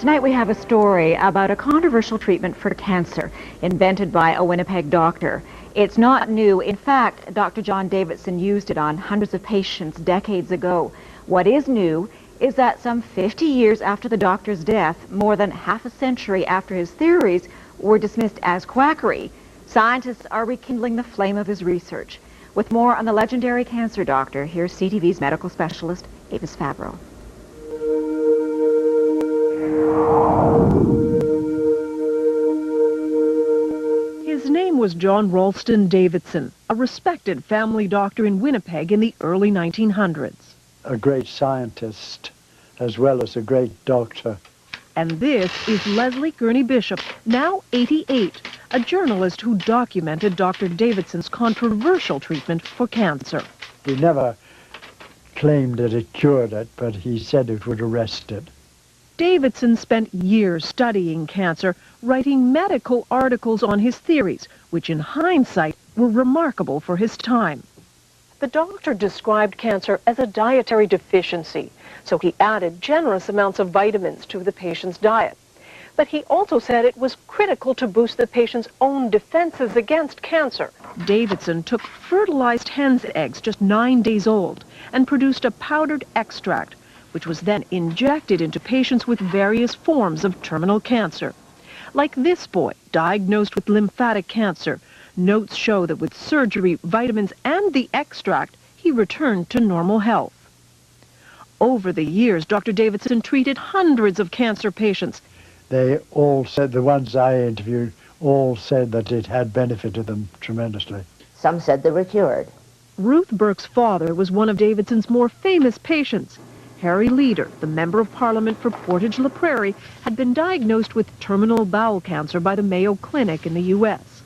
Tonight we have a story about a controversial treatment for cancer invented by a Winnipeg doctor. It's not new. In fact, Dr. John Davidson used it on hundreds of patients decades ago. What is new is that some 50 years after the doctor's death, more than half a century after his theories were dismissed as quackery, scientists are rekindling the flame of his research. With more on the legendary cancer doctor, here's CTV's medical specialist, Avis Fabro. His name was John Ralston Davidson, a respected family doctor in Winnipeg in the early 1900s. A great scientist as well as a great doctor. And this is Leslie Gurney Bishop, now 88, a journalist who documented Dr. Davidson's controversial treatment for cancer. He never claimed that it cured it, but he said it would arrest it. Davidson spent years studying cancer, writing medical articles on his theories, which in hindsight were remarkable for his time. The doctor described cancer as a dietary deficiency, so he added generous amounts of vitamins to the patient's diet. But he also said it was critical to boost the patient's own defenses against cancer. Davidson took fertilized hen's eggs just 9 days old and produced a powdered extract, which was then injected into patients with various forms of terminal cancer. Like this boy, diagnosed with lymphatic cancer, notes show that with surgery, vitamins, and the extract, he returned to normal health. Over the years, Dr. Davidson treated hundreds of cancer patients. They all said, the ones I interviewed, all said that it had benefited them tremendously. Some said they were cured. Ruth Burke's father was one of Davidson's more famous patients. Harry Leader, the Member of Parliament for Portage-La Prairie, had been diagnosed with terminal bowel cancer by the Mayo Clinic in the U.S.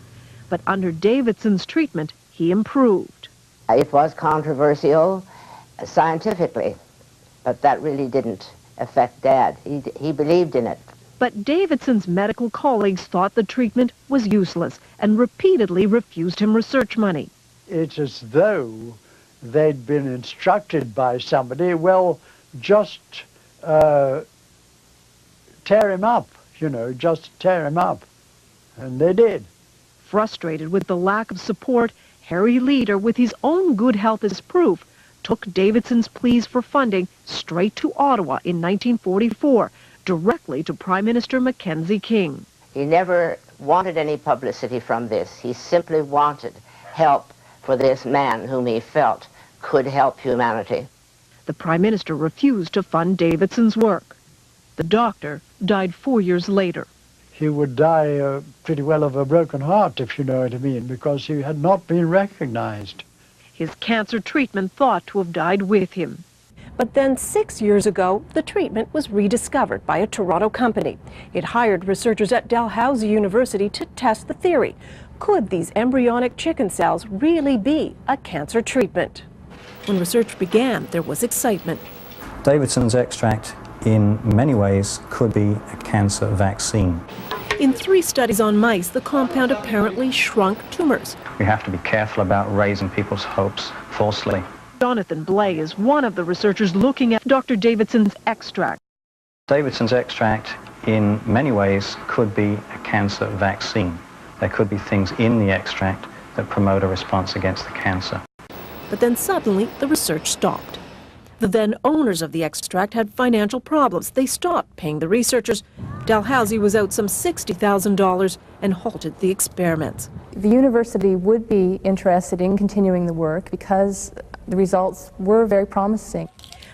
But under Davidson's treatment, he improved. It was controversial scientifically, but that really didn't affect Dad. He believed in it. But Davidson's medical colleagues thought the treatment was useless and repeatedly refused him research money. It's as though they'd been instructed by somebody, well, just tear him up, just tear him up. And they did. Frustrated with the lack of support, Harry Leader, with his own good health as proof, took Davidson's pleas for funding straight to Ottawa in 1944, directly to Prime Minister Mackenzie King. He never wanted any publicity from this. He simply wanted help for this man whom he felt could help humanity. The Prime Minister refused to fund Davidson's work. The doctor died 4 years later. He would die pretty well of a broken heart, if you know what I mean, because he had not been recognized. His cancer treatment thought to have died with him. But then 6 years ago, the treatment was rediscovered by a Toronto company. It hired researchers at Dalhousie University to test the theory. Could these embryonic chicken cells really be a cancer treatment? When research began, there was excitement. Davidson's extract, in many ways, could be a cancer vaccine. In 3 studies on mice, the compound apparently shrunk tumors. We have to be careful about raising people's hopes falsely. Jonathan Blay is one of the researchers looking at Dr. Davidson's extract. Davidson's extract, in many ways, could be a cancer vaccine. There could be things in the extract that promote a response against the cancer. But then suddenly, the research stopped. The then owners of the extract had financial problems. They stopped paying the researchers. Dalhousie was out some $60,000 and halted the experiments. The university would be interested in continuing the work because the results were very promising.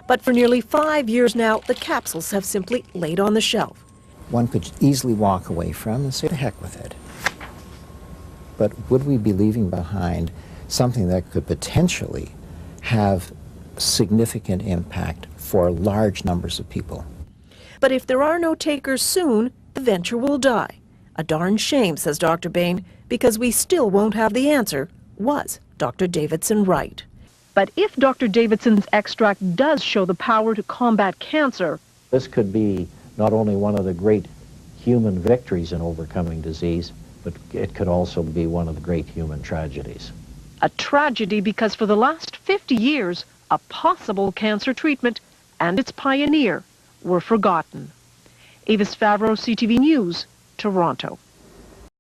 But for nearly 5 years now, the capsules have simply laid on the shelf. One could easily walk away from and say, to heck with it. But would we be leaving behind something that could potentially have significant impact for large numbers of people? But if there are no takers soon, the venture will die. A darn shame, says Dr. Bain, because we still won't have the answer. Was Dr. Davidson right? But if Dr. Davidson's extract does show the power to combat cancer, this could be not only one of the great human victories in overcoming disease, but it could also be one of the great human tragedies. a tragedy because for the last 50 years, a possible cancer treatment and its pioneer were forgotten. Avis Favreau, CTV News, Toronto.